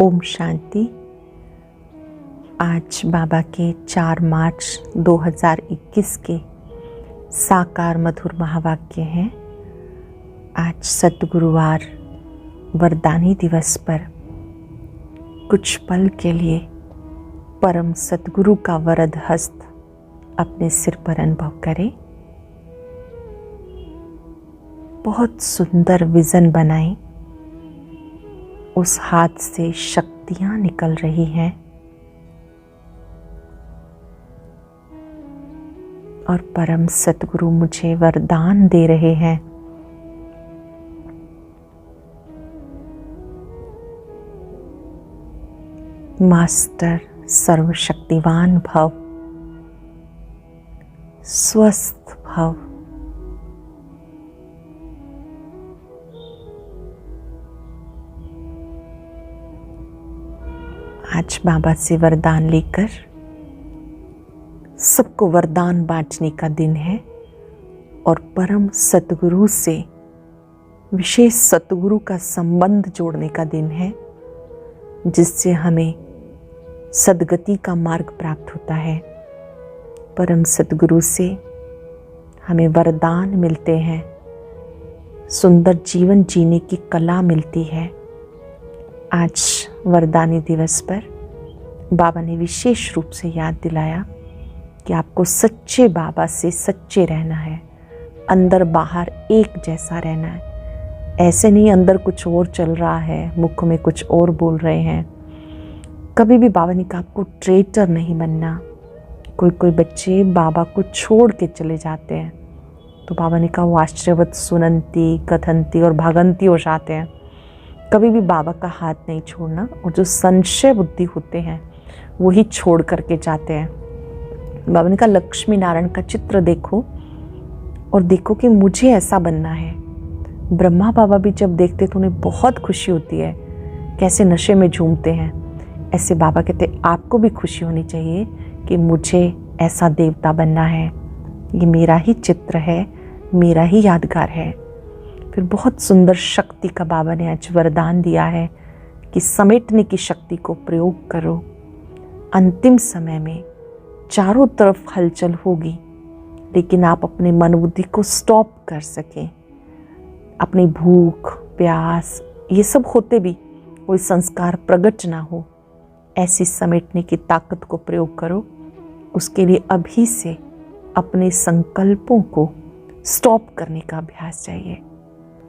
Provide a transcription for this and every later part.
ओम शांति। आज बाबा के 4 मार्च 2021 के साकार मधुर महावाक्य हैं। आज सद्गुरुवार वरदानी दिवस पर कुछ पल के लिए परम सद्गुरु का वरद हस्त अपने सिर पर अनुभव करें। बहुत सुंदर विजन बनाएं। उस हाथ से शक्तियां निकल रही हैं और परम सद्गुरु मुझे वरदान दे रहे हैं। मास्टर सर्वशक्तिवान भव, स्वस्थ भव, आज बाबा से वरदान लेकर सबको वरदान बांटने का दिन है और परम सतगुरु से विशेष सतगुरु का संबंध जोड़ने का दिन है, जिससे हमें सद्गति का मार्ग प्राप्त होता है। परम सतगुरु से हमें वरदान मिलते हैं, सुंदर जीवन जीने की कला मिलती है। आज वरदानी दिवस पर बाबा ने विशेष रूप से याद दिलाया कि आपको सच्चे बाबा से सच्चे रहना है, अंदर बाहर एक जैसा रहना है। ऐसे नहीं अंदर कुछ और चल रहा है, मुख में कुछ और बोल रहे हैं। कभी भी बाबा ने कहा आपको ट्रेटर नहीं बनना। कोई बच्चे बाबा को छोड़ के चले जाते हैं, तो बाबा ने कहा वो आश्चर्यवत सुनंती कथंती और भागंती हो जाते हैं। कभी भी बाबा का हाथ नहीं छोड़ना, और जो संशय बुद्धि होते हैं वही छोड़ करके जाते हैं। बाबा ने कहा लक्ष्मी नारायण का चित्र देखो और देखो कि मुझे ऐसा बनना है। ब्रह्मा बाबा भी जब देखते तो उन्हें बहुत खुशी होती है, कैसे नशे में झूमते हैं। ऐसे बाबा कहते आपको भी खुशी होनी चाहिए कि मुझे ऐसा देवता बनना है, ये मेरा ही चित्र है, मेरा ही यादगार है। फिर बहुत सुंदर शक्ति का बाबा ने आज वरदान दिया है कि समेटने की शक्ति को प्रयोग करो। अंतिम समय में चारों तरफ हलचल होगी, लेकिन आप अपने मन बुद्धि को स्टॉप कर सकें। अपनी भूख प्यास ये सब होते भी कोई संस्कार प्रकट ना हो, ऐसी समेटने की ताकत को प्रयोग करो। उसके लिए अभी से अपने संकल्पों को स्टॉप करने का अभ्यास चाहिए।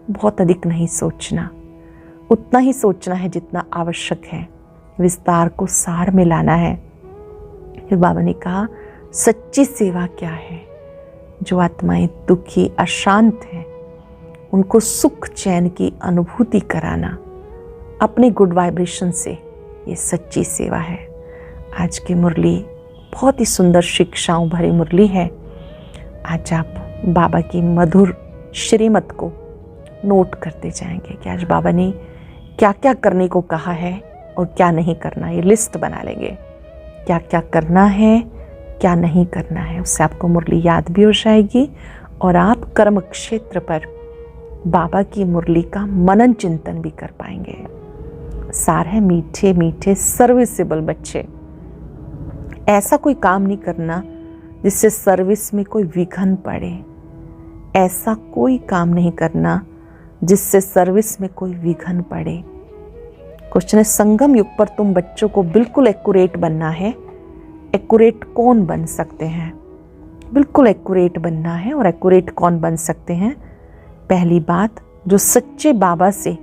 बहुत अधिक नहीं सोचना, उतना ही सोचना है जितना आवश्यक है। विस्तार को सार में लाना है। फिर बाबा ने कहा सच्ची सेवा क्या है? जो आत्माएं दुखी अशांत हैं उनको सुख चैन की अनुभूति कराना अपने गुड वाइब्रेशन से, ये सच्ची सेवा है। आज की मुरली बहुत ही सुंदर शिक्षाओं भरी मुरली है। आज आप बाबा की मधुर श्रीमत को नोट करते जाएंगे कि आज बाबा ने क्या क्या करने को कहा है और क्या नहीं करना। ये लिस्ट बना लेंगे, क्या क्या करना है क्या नहीं करना है। उससे आपको मुरली याद भी हो जाएगी और आप कर्म क्षेत्र पर बाबा की मुरली का मनन चिंतन भी कर पाएंगे। सार है मीठे मीठे सर्विसेबल बच्चे। ऐसा कोई काम नहीं करना जिससे सर्विस में कोई विघन पड़े। ऐसा कोई काम नहीं करना जिससे सर्विस में कोई विघन पड़े। क्वेश्चन है संगम युग पर तुम बच्चों को बिल्कुल एक्यूरेट बनना है। एक्यूरेट कौन बन सकते हैं? बिल्कुल एक्यूरेट बनना है। और एक्यूरेट कौन बन सकते हैं? पहली बात, जो सच्चे बाबा से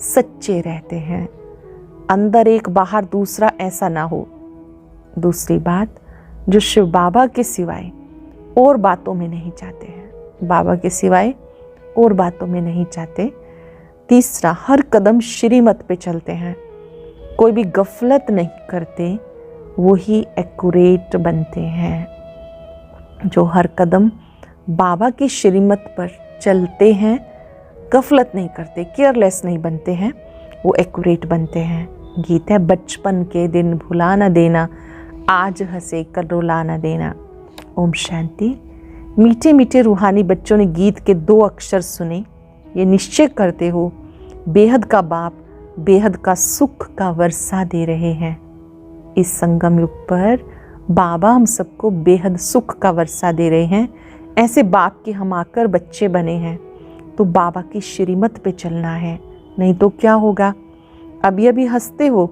सच्चे रहते हैं, अंदर एक बाहर दूसरा ऐसा ना हो। दूसरी बात, जो शिव बाबा के सिवाय और बातों में नहीं जाते हैं, बाबा के सिवाय और बातों में नहीं जाते। तीसरा, हर कदम श्रीमत पे चलते हैं, कोई भी गफलत नहीं करते, वही एक्यूरेट बनते हैं। जो हर कदम बाबा की श्रीमत पर चलते हैं, गफलत नहीं करते, केयरलेस नहीं बनते हैं, वो एक्यूरेट बनते हैं। गीत है बचपन के दिन भुला न देना, आज हंसे कल रुला न देना। ओम शांति। मीठे मीठे रूहानी बच्चों ने गीत के 2 अक्षर सुने। ये निश्चय करते हो बेहद का बाप बेहद का सुख का वर्षा दे रहे हैं। इस संगम युग पर बाबा हम सबको बेहद सुख का वर्षा दे रहे हैं। ऐसे बाप के हम आकर बच्चे बने हैं, तो बाबा की श्रीमत पे चलना है, नहीं तो क्या होगा। अभी अभी हंसते हो,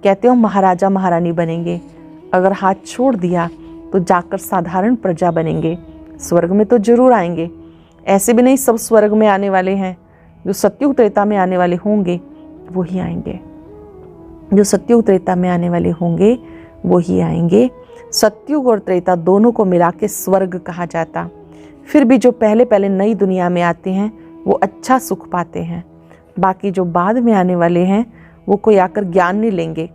कहते हो महाराजा महारानी बनेंगे, अगर हाथ छोड़ दिया तो जाकर साधारण प्रजा बनेंगे। स्वर्ग में तो जरूर आएंगे, ऐसे भी नहीं सब स्वर्ग में आने वाले हैं। जो सत्युग त्रेता में आने वाले होंगे वो ही आएंगे, जो सत्युग त्रेता में आने वाले होंगे वो ही आएंगे। सत्युग और त्रेता दोनों को मिला के स्वर्ग कहा जाता। फिर भी जो पहले पहले नई दुनिया में आते हैं वो अच्छा सुख पाते हैं, बाकी जो बाद में आने वाले हैं वो कोई आकर ज्ञान नहीं लेंगे।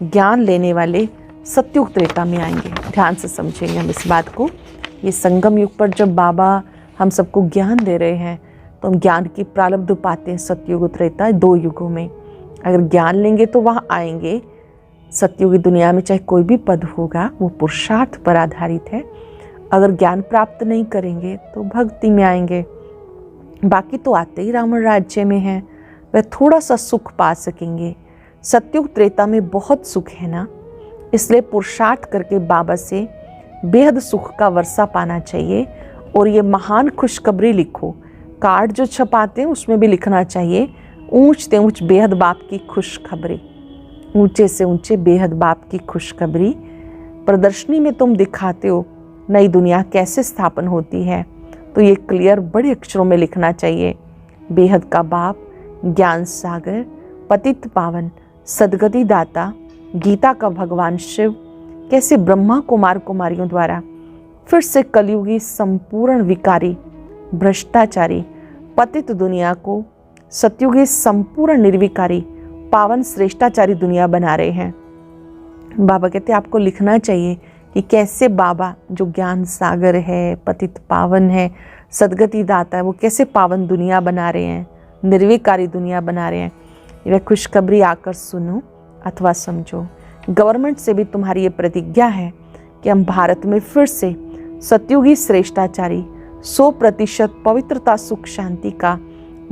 ज्ञान लेने वाले सत्युग त्रेता में आएंगे। ध्यान से समझेंगे हम इस बात को। ये संगम युग पर जब बाबा हम सबको ज्ञान दे रहे हैं तो हम ज्ञान की प्रारब्ध पाते हैं सत्युग त्रेता 2 युगों में। अगर ज्ञान लेंगे तो वहाँ आएंगे। सत्युगी दुनिया में चाहे कोई भी पद होगा वो पुरुषार्थ पर आधारित है। अगर ज्ञान प्राप्त नहीं करेंगे तो भक्ति में आएंगे, बाकी तो आते ही रावण राज्य में हैं, वह थोड़ा सा सुख पा सकेंगे। सत्युग त्रेता में बहुत सुख है ना, इसलिए पुरुषार्थ करके बाबा से बेहद सुख का वर्षा पाना चाहिए। और ये महान खुशखबरी लिखो, कार्ड जो छपाते हैं उसमें भी लिखना चाहिए, ऊंच से ऊंच बेहद बाप की खुशखबरी, ऊंचे से ऊंचे बेहद बाप की खुशखबरी। प्रदर्शनी में तुम दिखाते हो नई दुनिया कैसे स्थापन होती है, तो ये क्लियर बड़े अक्षरों में लिखना चाहिए। बेहद का बाप, ज्ञान सागर, पतित पावन, सदगति दाता, गीता का भगवान शिव कैसे ब्रह्मा कुमार कुमारियों द्वारा फिर से कलयुगी संपूर्ण विकारी भ्रष्टाचारी पतित दुनिया को सतयुगी संपूर्ण निर्विकारी पावन श्रेष्ठाचारी दुनिया बना रहे हैं। बाबा कहते हैं आपको लिखना चाहिए कि कैसे बाबा जो ज्ञान सागर है, पतित पावन है, सदगति दाता है, वो कैसे पावन दुनिया बना रहे हैं, निर्विकारी दुनिया बना रहे हैं। वह खुशखबरी आकर सुनो अथवा समझो। गवर्नमेंट से भी तुम्हारी ये प्रतिज्ञा है कि हम भारत में फिर से सतयुगी श्रेष्ठाचारी 100% पवित्रता सुख शांति का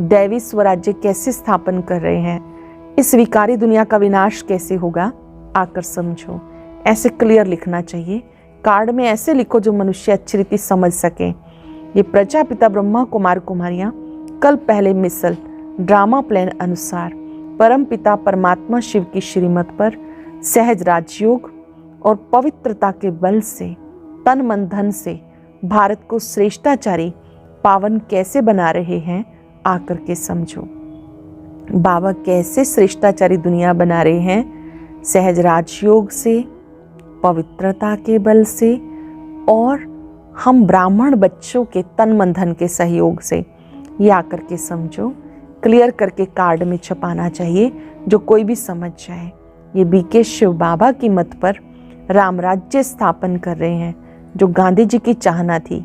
दैवी स्वराज्य कैसे स्थापन कर रहे हैं। इस विकारी दुनिया का विनाश कैसे होगा आकर समझो। ऐसे क्लियर लिखना चाहिए। कार्ड में ऐसे लिखो जो मनुष्य अच्छी रीति समझ सके। ये प्रजापिता ब्रह्मा कुमार कुमारियां कल पहले मिसल ड्रामा प्लान अनुसार परम पिता परमात्मा शिव की श्रीमत पर सहज राजयोग और पवित्रता के बल से तन मन धन से भारत को श्रेष्ठाचारी पावन कैसे बना रहे हैं आकर के समझो। बाबा कैसे श्रेष्ठाचारी दुनिया बना रहे हैं, सहज राजयोग से, पवित्रता के बल से और हम ब्राह्मण बच्चों के तन मन धन के सहयोग से। ये आकर के समझो। क्लियर करके कार्ड में छपाना चाहिए जो कोई भी समझ जाए। ये बीके शिव बाबा की मत पर राम राज्य स्थापन कर रहे हैं जो गांधी जी की चाहना थी।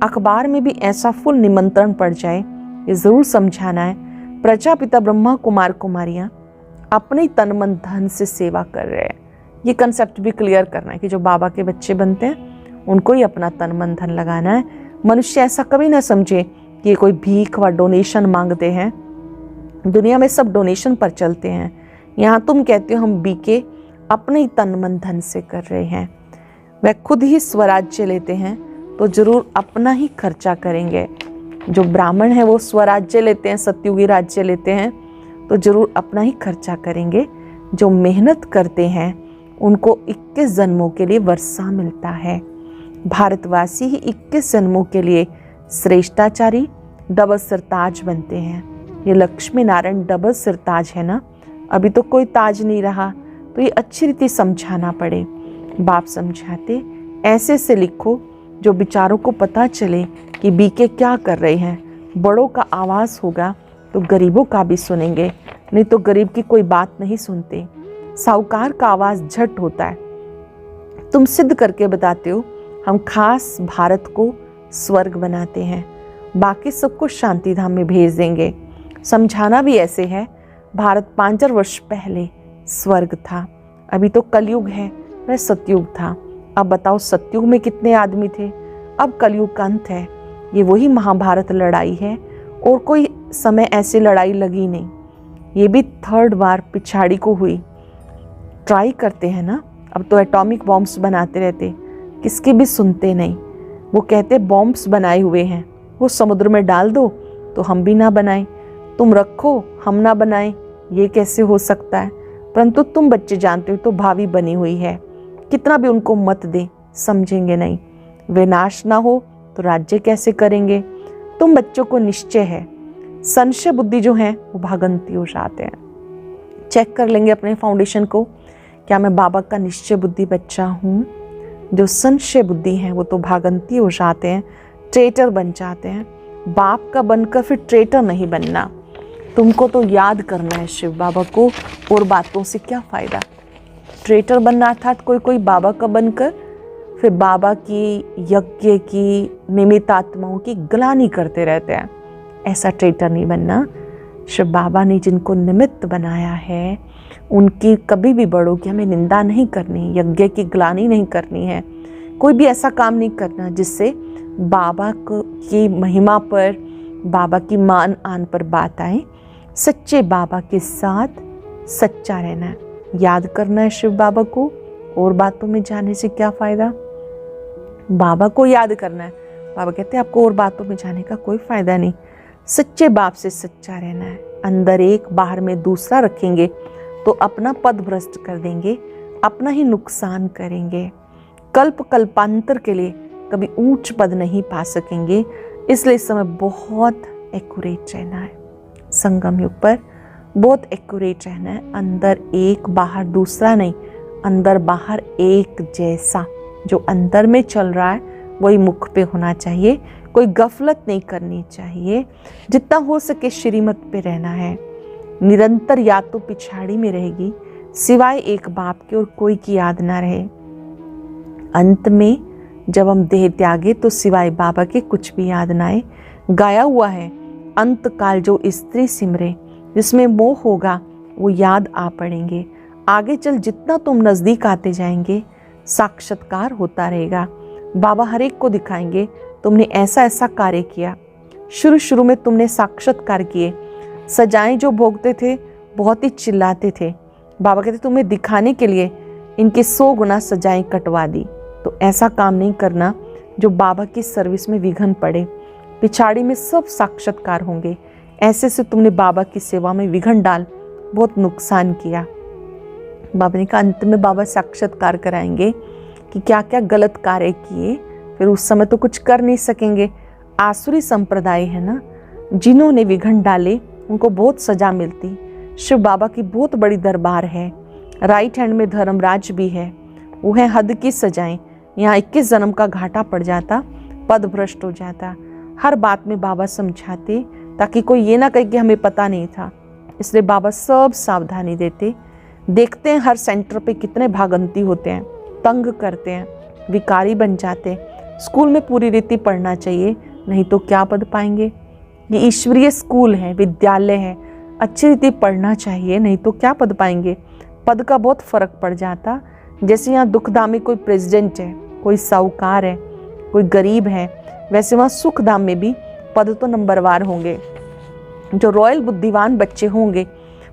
अखबार में भी ऐसा फुल निमंत्रण पड़ जाए, ये जरूर समझाना है। प्रजापिता ब्रह्मा कुमार कुमारियां अपने तन मन धन से सेवा कर रहे हैं। ये कंसेप्ट भी क्लियर करना है कि जो बाबा के बच्चे बनते हैं उनको ही अपना तन मन धन लगाना है। मनुष्य ऐसा कभी ना समझे कि ये कोई भीख व डोनेशन मांगते हैं। दुनिया में सब डोनेशन पर चलते हैं, यहाँ तुम कहते हो हम बीके अपने ही तन मन धन से कर रहे हैं। वह खुद ही स्वराज्य लेते हैं तो जरूर अपना ही खर्चा करेंगे। जो ब्राह्मण है वो स्वराज्य लेते हैं, सतयुगी राज्य लेते हैं तो जरूर अपना ही खर्चा करेंगे। जो मेहनत करते हैं उनको 21 जन्मों के लिए वर्षा मिलता है। भारतवासी ही 21 जन्मों के लिए श्रेष्ठाचारी डबल सिरताज बनते हैं। ये लक्ष्मी नारायण डबल सिरताज है ना, अभी तो कोई ताज नहीं रहा, तो ये अच्छी रीति समझाना पड़े। बाप समझाते ऐसे से लिखो जो विचारों को पता चले कि बीके क्या कर रहे हैं। बड़ों का आवाज़ होगा तो गरीबों का भी सुनेंगे, नहीं तो गरीब की कोई बात नहीं सुनते। साहूकार का आवाज़ झट होता है। तुम सिद्ध करके बताते हो हम खास भारत को स्वर्ग बनाते हैं, बाकी सबको शांति धाम में भेज देंगे। समझाना भी ऐसे है, भारत 5,000 वर्ष पहले स्वर्ग था, अभी तो कलयुग है, वह सतयुग था। अब बताओ सतयुग में कितने आदमी थे, अब कलयुग का अंत है। ये वही महाभारत लड़ाई है और कोई समय ऐसी लड़ाई लगी नहीं। ये भी 3rd बार पिछाड़ी को हुई। ट्राई करते हैं ना, अब तो एटॉमिक बॉम्ब्स बनाते रहते, किसकी भी सुनते नहीं। वो कहते बॉम्ब्स बनाए हुए हैं, वो समुद्र में डाल दो तो हम भी ना बनाएं, तुम रखो हम ना बनाएं, ये कैसे हो सकता है। परंतु तुम बच्चे जानते हो तो भावी बनी हुई है, कितना भी उनको मत दे समझेंगे नहीं। वे नाश ना हो तो राज्य कैसे करेंगे। तुम बच्चों को निश्चय है, संशय बुद्धि जो है वो भागंती हो जाते हैं। चेक कर लेंगे अपने फाउंडेशन को, क्या मैं बाबा का निश्चय बुद्धि बच्चा हूँ। जो संशय बुद्धि है वो तो भागंती हो जाते हैं, ट्रेटर बन जाते हैं। बाप का बनकर फिर ट्रेटर नहीं बनना, तुमको तो याद करना है शिव बाबा को, और बातों से क्या फ़ायदा। ट्रेटर बनना अर्थात कोई बाबा का बनकर फिर बाबा की, यज्ञ की, निमित्त आत्माओं की ग्लानि करते रहते हैं, ऐसा ट्रेटर नहीं बनना। शिव बाबा ने जिनको निमित्त बनाया है उनकी कभी भी बड़ों की हमें निंदा नहीं करनी, यज्ञ की ग्लानि नहीं करनी है, कोई भी ऐसा काम नहीं करना जिससे बाबा की महिमा पर, बाबा की मान आन पर बात आए। सच्चे बाबा के साथ सच्चा रहना है, याद करना है शिव बाबा को, और बातों में जाने से क्या फ़ायदा। बाबा को याद करना है, बाबा कहते हैं आपको और बातों में जाने का कोई फ़ायदा नहीं। सच्चे बाप से सच्चा रहना है, अंदर एक बाहर में दूसरा रखेंगे तो अपना पद भ्रष्ट कर देंगे, अपना ही नुकसान करेंगे, कल्प कल्पांतर के लिए कभी ऊंच पद नहीं पा सकेंगे। इसलिए इस समय बहुत एक्यूरेट रहना है, संगम युग पर बहुत एक्यूरेट रहना है। अंदर एक बाहर दूसरा नहीं, अंदर बाहर एक जैसा, जो अंदर में चल रहा है वही मुख पे होना चाहिए, कोई गफलत नहीं करनी चाहिए। जितना हो सके श्रीमत पे रहना है, निरंतर याद तो पिछाड़ी में रहेगी, सिवाय एक बाप के और कोई की याद ना रहे। अंत में जब हम देह त्यागे तो सिवाय बाबा के कुछ भी याद ना आए। गाया हुआ है, अंत काल जो स्त्री सिमरे, जिसमें मोह होगा वो याद आ पड़ेंगे। आगे चल जितना तुम नज़दीक आते जाएंगे साक्षात्कार होता रहेगा। बाबा हर एक को दिखाएंगे तुमने ऐसा ऐसा कार्य किया, शुरू में तुमने साक्षात्कार किए। सजाएं जो भोगते थे बहुत ही चिल्लाते थे, बाबा कहते तुम्हें दिखाने के लिए इनके 100 गुना सजाएं कटवा दी। तो ऐसा काम नहीं करना जो बाबा की सर्विस में विघन पड़े। पिछाड़ी में सब साक्षात्कार होंगे, ऐसे से तुमने बाबा की सेवा में विघन डाल बहुत नुकसान किया। बाबा ने कहा अंत में बाबा साक्षात्कार कराएंगे कि क्या क्या गलत कार्य किए, फिर उस समय तो कुछ कर नहीं सकेंगे। आसुरी संप्रदाय है ना, जिन्होंने विघन डाले उनको बहुत सजा मिलती। शिव बाबा की बहुत बड़ी दरबार है, राइट हैंड में धर्मराज भी है, वो है हद की सजाएं। यहाँ 21 जन्म का घाटा पड़ जाता, पद भ्रष्ट हो जाता। हर बात में बाबा समझाते ताकि कोई ये ना कहे कि हमें पता नहीं था, इसलिए बाबा सब सावधानी देते। देखते हैं हर सेंटर पे कितने भागंती होते हैं, तंग करते हैं, विकारी बन जाते हैं। स्कूल में पूरी रीति पढ़ना चाहिए, नहीं तो क्या पद पाएंगे। ये ईश्वरीय स्कूल है, विद्यालय है, अच्छी रीति पढ़ना चाहिए, नहीं तो क्या पद पाएंगे। पद का बहुत फर्क पड़ जाता। जैसे यहाँ दुखधाम में कोई प्रेसिडेंट है, कोई साहूकार है, कोई गरीब है, वैसे वहाँ सुखधाम में भी पद तो नंबरवार होंगे। जो रॉयल बुद्धिवान बच्चे होंगे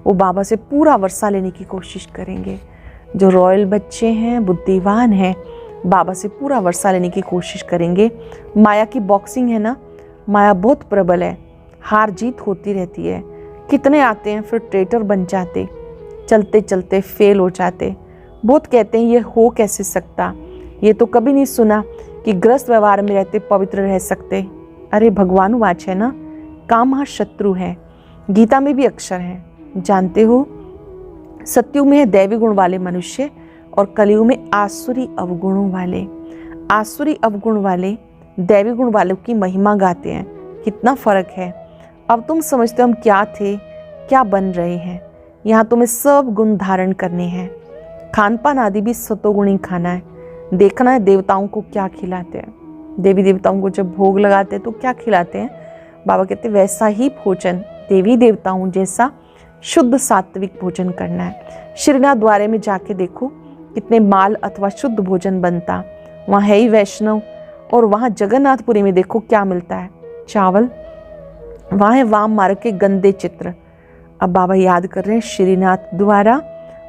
वो बाबा से पूरा वर्षा लेने की कोशिश करेंगे। जो रॉयल बच्चे हैं, बुद्धिवान हैं, बाबा से पूरा वर्षा लेने की कोशिश करेंगे। माया की बॉक्सिंग है ना, माया बहुत प्रबल है, हार जीत होती रहती है। कितने आते हैं फिर ट्रेटर बन जाते, चलते चलते फेल हो जाते। बहुत कहते हैं ये हो कैसे सकता, ये तो कभी नहीं सुना कि गृहस्थ व्यवहार में रहते पवित्र रह सकते। अरे भगवान वाच है ना, काम शत्रु है, गीता में भी अक्षर है, जानते हो। सत्युग में है दैवी गुण वाले मनुष्य और कलयुग में आसुरी अवगुणों वाले। आसुरी अवगुण वाले दैवी गुण वालों की महिमा गाते हैं, कितना फर्क है। अब तुम समझते हो हम क्या थे, क्या बन रहे हैं। यहाँ तुम्हें सब गुण धारण करने हैं। खान पान आदि भी सतोगुणी खाना है, देखना है देवताओं को क्या खिलाते हैं। देवी देवताओं को जब भोग लगाते हैं तो क्या खिलाते हैं, बाबा कहते हैं वैसा ही भोजन देवी देवताओं जैसा शुद्ध सात्विक भोजन करना है। श्रीनाथ द्वारे में जाके देखो कितने माल अथवा शुद्ध भोजन बनता, वहाँ है ही वैष्णव। और वहाँ जगन्नाथपुरी में देखो क्या मिलता है, चावल। वहाँ है वाम मार्ग के गंदे चित्र। अब बाबा याद कर रहे हैं श्रीनाथ द्वारा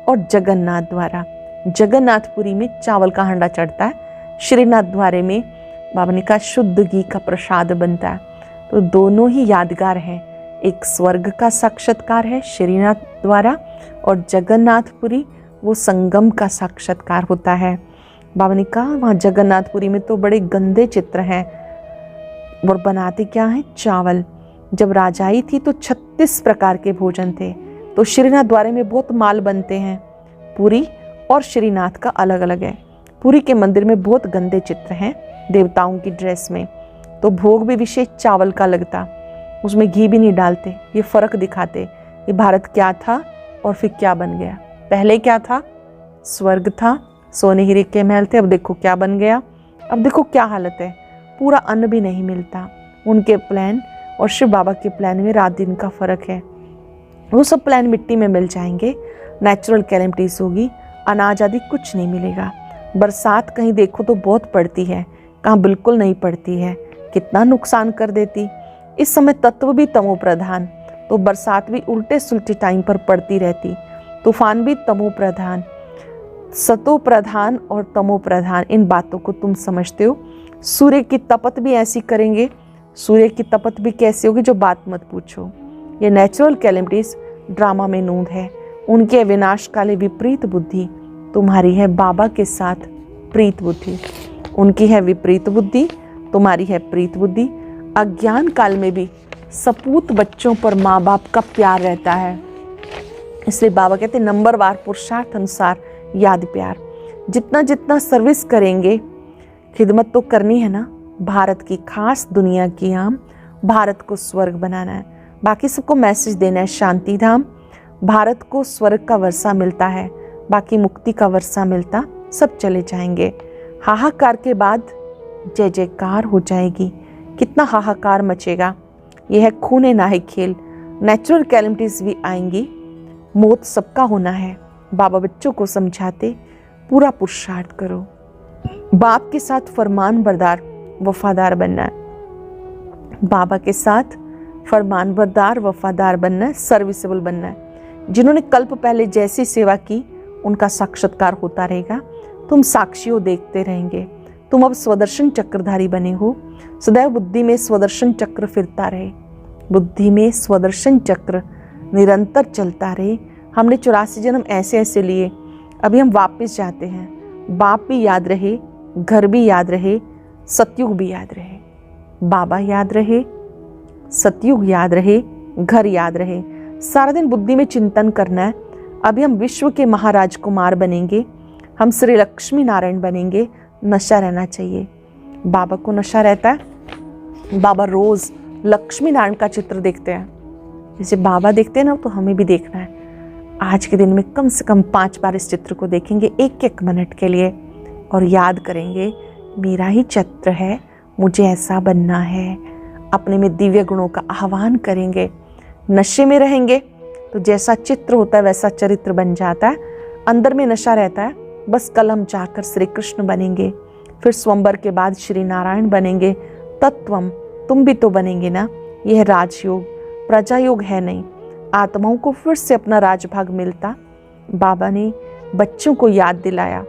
और जगन्नाथ द्वारा। जगन्नाथपुरी में चावल का हांडा चढ़ता है, श्रीनाथ द्वारे में बाबा ने कहा शुद्ध घी का प्रसाद बनता है। तो दोनों ही यादगार हैं, एक स्वर्ग का साक्षात्कार है श्रीनाथ द्वारा, और जगन्नाथपुरी वो संगम का साक्षात्कार होता है। बाबा ने कहा वहाँ जगन्नाथपुरी में तो बड़े गंदे चित्र हैं, और बनाते क्या हैं, चावल। जब राजाई थी तो 36 प्रकार के भोजन थे। तो श्रीनाथ द्वारे में बहुत माल बनते हैं। पुरी और श्रीनाथ का अलग अलग है। पुरी के मंदिर में बहुत गंदे चित्र हैं देवताओं की ड्रेस में, तो भोग भी विशेष चावल का लगता, उसमें घी भी नहीं डालते। ये फर्क दिखाते ये भारत क्या था और फिर क्या बन गया। पहले क्या था, स्वर्ग था, सोने हीरे के महल थे, अब देखो क्या बन गया। अब देखो क्या हालत है, पूरा अन्न भी नहीं मिलता। उनके प्लान और शिव बाबा के प्लान में रात दिन का फर्क है। वो सब प्लान मिट्टी में मिल जाएंगे, नेचुरल कैलेमिटीज होगी, अनाज आदि कुछ नहीं मिलेगा। बरसात कहीं देखो तो बहुत पड़ती है, कहाँ बिल्कुल नहीं पड़ती है, कितना नुकसान कर देती। इस समय तत्व भी तमो प्रधान, तो बरसात भी उल्टे सुलटे टाइम पर पड़ती रहती। तूफान भी तमो प्रधान, सतो प्रधान और तमो प्रधान, इन बातों को तुम समझते हो। सूर्य की तपत भी ऐसी करेंगे, सूर्य की तपत भी कैसी होगी जो बात मत पूछो। ये नेचुरल कैलेमिटीज ड्रामा में नूंद है, उनके विनाश काले विपरीत बुद्धि, तुम्हारी है बाबा के साथ प्रीत बुद्धि। उनकी है विपरीत बुद्धि, तुम्हारी है प्रीत बुद्धि। अज्ञान काल में भी सपूत बच्चों पर माँ बाप का प्यार रहता है, इसलिए बाबा कहते हैं नंबरवार पुरुषार्थ अनुसार याद प्यार। जितना जितना सर्विस करेंगे, खिदमत तो करनी है ना, भारत की खास दुनिया की आम, भारत को स्वर्ग बनाना है। बाकी सबको मैसेज देना है शांति धाम, भारत को स्वर्ग का वर्षा मिलता है, बाकी मुक्ति का वर्षा मिलता, सब चले जाएंगे। हाहाकार के बाद जय जयकार हो जाएगी। कितना हाहाकार मचेगा, यह है खूने नाहे खेल। नेचुरल कैलेमिटीज भी आएंगी, मौत सबका होना है। बाबा बच्चों को समझाते पूरा पुरुषार्थ करो, बाप के साथ फरमान बरदार वफादार बनना है। बाबा के साथ फरमान बरदार वफादार बनना है, सर्विसेबल बनना है। जिन्होंने कल्प पहले जैसी सेवा की उनका साक्षात्कार होता रहेगा। तुम साक्षियों देखते रहेंगे। तुम अब स्वदर्शन चक्रधारी बने हो। सदैव बुद्धि में स्वदर्शन चक्र फिरता रहे, बुद्धि में स्वदर्शन चक्र निरंतर चलता रहे। हमने 84 जन्म ऐसे ऐसे लिए, अभी हम वापस जाते हैं। बाप भी याद रहे, घर भी याद रहे, सतयुग भी याद रहे। बाबा याद रहे, सतयुग याद रहे, घर याद रहे। सारा दिन बुद्धि में चिंतन करना है। अभी हम विश्व के महाराज कुमार बनेंगे, हम श्री लक्ष्मी नारायण बनेंगे। नशा रहना चाहिए। बाबा को नशा रहता है। बाबा रोज लक्ष्मी नारायण का चित्र देखते हैं, जैसे बाबा देखते हैं ना, तो हमें भी देखना है। आज के दिन में कम से कम 5 बार इस चित्र को देखेंगे, 1-1 मिनट के लिए, और याद करेंगे मेरा ही चित्र है, मुझे ऐसा बनना है। अपने में दिव्य गुणों का आह्वान करेंगे। नशे में रहेंगे तो जैसा चित्र होता है वैसा चरित्र बन जाता है। अंदर में नशा रहता है, बस कल हम जाकर श्री कृष्ण बनेंगे, फिर स्वयंवर के बाद श्री नारायण बनेंगे। तत्वम तुम भी तो बनेंगे ना। यह राजयोग प्रजा योग है नहीं। आत्माओं को फिर से अपना राजभाग मिलता। बाबा ने बच्चों को याद दिलाया,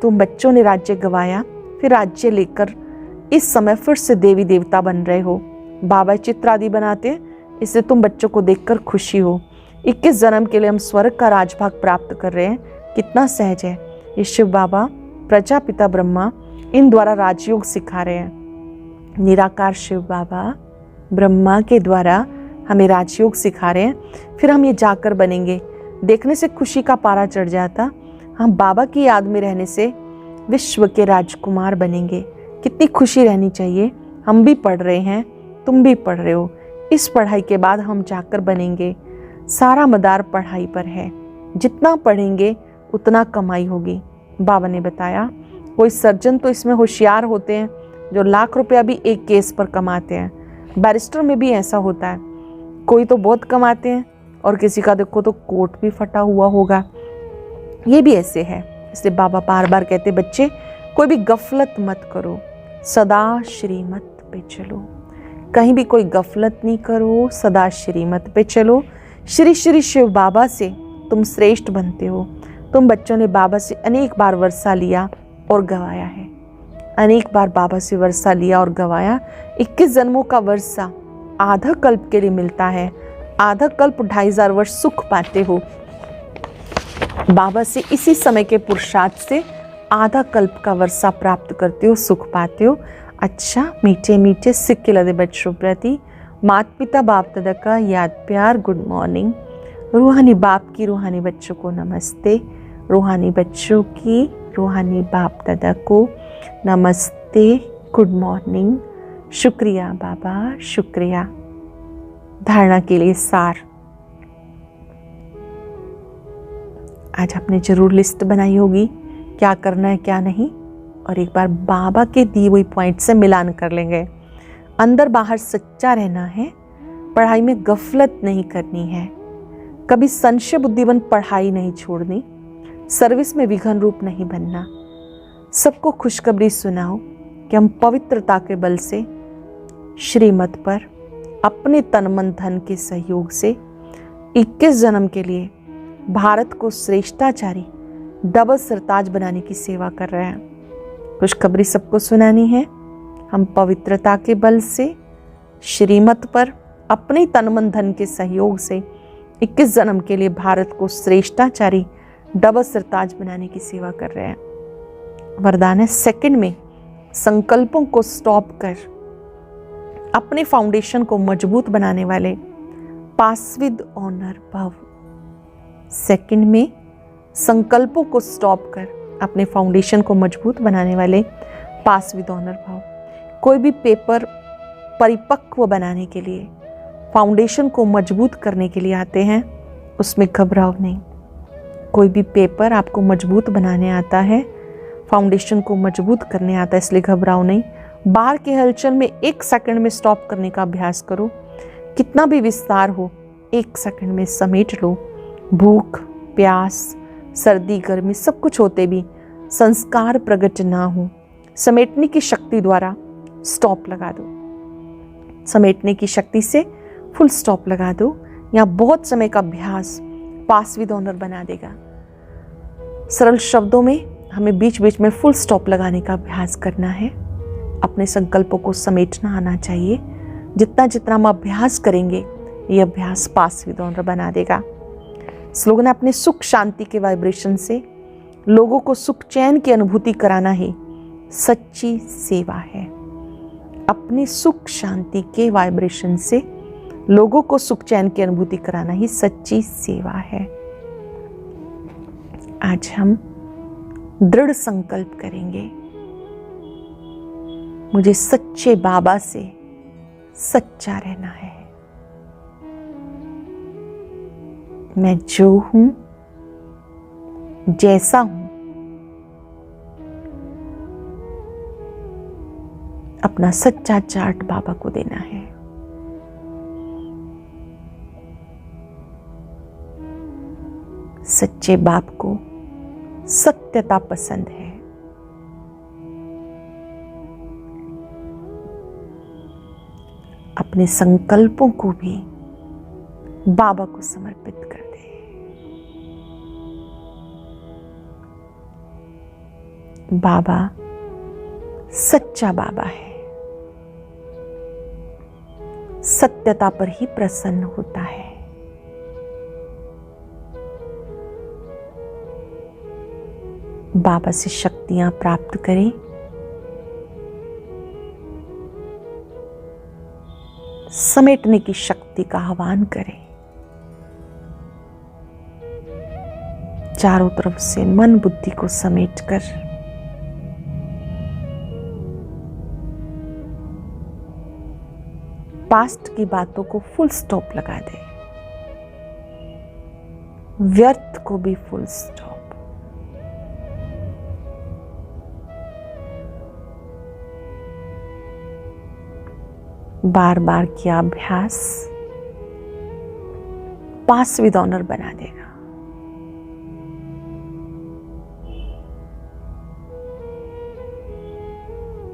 तुम बच्चों ने राज्य गवाया, फिर राज्य लेकर इस समय फिर से देवी देवता बन रहे हो। बाबा चित्र आदि बनाते हैं, इससे तुम बच्चों को देखकर खुशी हो। 21 जन्म के लिए हम स्वर्ग का राजभाग प्राप्त कर रहे हैं, कितना सहज है। ये शिव बाबा, प्रजापिता ब्रह्मा, इन द्वारा राजयोग सिखा रहे हैं। निराकार शिव बाबा ब्रह्मा के द्वारा हमें राजयोग सिखा रहे हैं। फिर हम ये जाकर बनेंगे। देखने से खुशी का पारा चढ़ जाता। हम बाबा की याद में रहने से विश्व के राजकुमार बनेंगे। कितनी खुशी रहनी चाहिए। हम भी पढ़ रहे हैं, तुम भी पढ़ रहे हो। इस पढ़ाई के बाद हम जाकर बनेंगे। सारा मदार पढ़ाई पर है, जितना पढ़ेंगे उतना कमाई होगी। बाबा ने बताया कोई सर्जन तो इसमें होशियार होते हैं जो लाख रुपया भी एक केस पर कमाते हैं। बैरिस्टर में भी ऐसा होता है, कोई तो बहुत कमाते हैं और किसी का देखो तो कोट भी फटा हुआ होगा। ये भी ऐसे है। इसलिए बाबा बार बार कहते बच्चे कोई भी गफलत मत करो, सदा श्रीमत पे चलो। कहीं भी कोई गफलत नहीं करो, सदा श्रीमत पे चलो। श्री श्री शिव बाबा से तुम श्रेष्ठ बनते हो। तुम बच्चों ने बाबा से अनेक बार वर्षा लिया और गवाया है, अनेक बार बाबा से वर्षा लिया और गवाया। 21 जन्मों का वर्षा आधा कल्प के लिए मिलता है। आधा कल्प 2500 वर्ष सुख पाते हो बाबा से। इसी समय के पुरुषार्थ से आधा कल्प का वर्षा प्राप्त करते हो, सुख पाते हो। अच्छा, मीठे मीठे सिक्के लदे बच्चों प्रति माता पिता बाप दादा का याद प्यार, गुड मॉर्निंग। रूहानी बाप की रूहानी बच्चों को नमस्ते। रूहानी बच्चों की रूहानी बाप दादा को नमस्ते, गुड मॉर्निंग। शुक्रिया बाबा, शुक्रिया। धारणा के लिए सार। आज आपने जरूर लिस्ट बनाई होगी क्या करना है क्या नहीं, और एक बार बाबा के दिए हुए पॉइंट से मिलान कर लेंगे। अंदर बाहर सच्चा रहना है, पढ़ाई में गफलत नहीं करनी है, कभी संशय बुद्धिवन पढ़ाई नहीं छोड़नी, सर्विस में विघन रूप नहीं बनना। सबको खुशखबरी सुनाओ कि हम पवित्रता के बल से श्रीमत पर अपने तन मन धन के सहयोग से 21 जन्म के लिए भारत को श्रेष्ठाचारी डबल सरताज बनाने की सेवा कर रहे हैं। खुशखबरी सबको सुनानी है। हम पवित्रता के बल से श्रीमत पर अपने तन मन धन के सहयोग से 21 जन्म के लिए भारत को श्रेष्ठाचारी डबल सरताज बनाने की सेवा कर रहे हैं। वरदान है, सेकंड में संकल्पों को स्टॉप कर अपने फाउंडेशन को मजबूत बनाने वाले पास विद ऑनर भव। सेकंड में संकल्पों को स्टॉप कर अपने फाउंडेशन को मजबूत बनाने वाले पास विद ऑनर भव। कोई भी पेपर परिपक्व बनाने के लिए, फाउंडेशन को मजबूत करने के लिए आते हैं, उसमें घबराओ नहीं। कोई भी पेपर आपको मजबूत बनाने आता है, फाउंडेशन को मजबूत करने आता है, इसलिए घबराओ नहीं। बाहर के हलचल में 1 सेकंड में स्टॉप करने का अभ्यास करो। कितना भी विस्तार हो 1 सेकंड में समेट लो। भूख प्यास सर्दी गर्मी सब कुछ होते भी संस्कार प्रकट ना हो, समेटने की शक्ति द्वारा स्टॉप लगा दो। समेटने की शक्ति से फुल स्टॉप लगा दो। यहाँ बहुत समय का अभ्यास पास विद ऑनर बना देगा। सरल शब्दों में हमें बीच बीच में फुल स्टॉप लगाने का अभ्यास करना है। अपने संकल्पों को समेटना आना चाहिए। जितना जितना हम अभ्यास करेंगे ये अभ्यास पास विद ऑनर बना देगा। स्लोगन है, अपने सुख शांति के वाइब्रेशन से लोगों को सुख चैन की अनुभूति कराना ही सच्ची सेवा है। अपने सुख शांति के वाइब्रेशन से लोगों को सुख चैन की अनुभूति कराना ही सच्ची सेवा है। आज हम दृढ़ संकल्प करेंगे, मुझे सच्चे बाबा से सच्चा रहना है। मैं जो हूं, जैसा हूं, अपना सच्चा चार्ट बाबा को देना है। सच्चे बाप को सत्यता पसंद है। अपने संकल्पों को भी बाबा को समर्पित कर दे। बाबा सच्चा बाबा है, सत्यता पर ही प्रसन्न होता है। बाबा से शक्तियां प्राप्त करें। समेटने की शक्ति का आह्वान करें। चारों तरफ से मन बुद्धि को समेटकर पास्ट की बातों को फुल स्टॉप लगा दे। व्यर्थ को भी फुल स्टॉप। बार बार किया अभ्यास पास विद ऑनर बना देगा।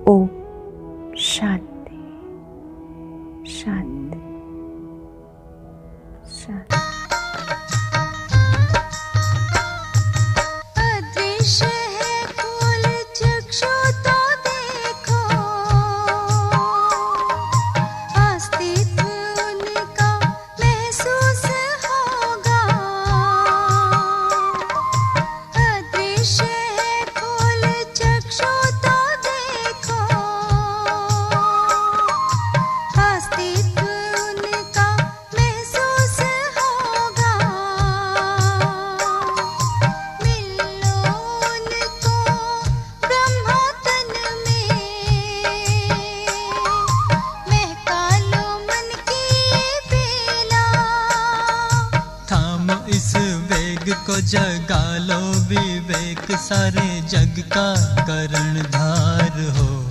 ओम शांति शांति शांति। थाम इस वेग को जगा लो विवेक, सारे जग का करणधार हो।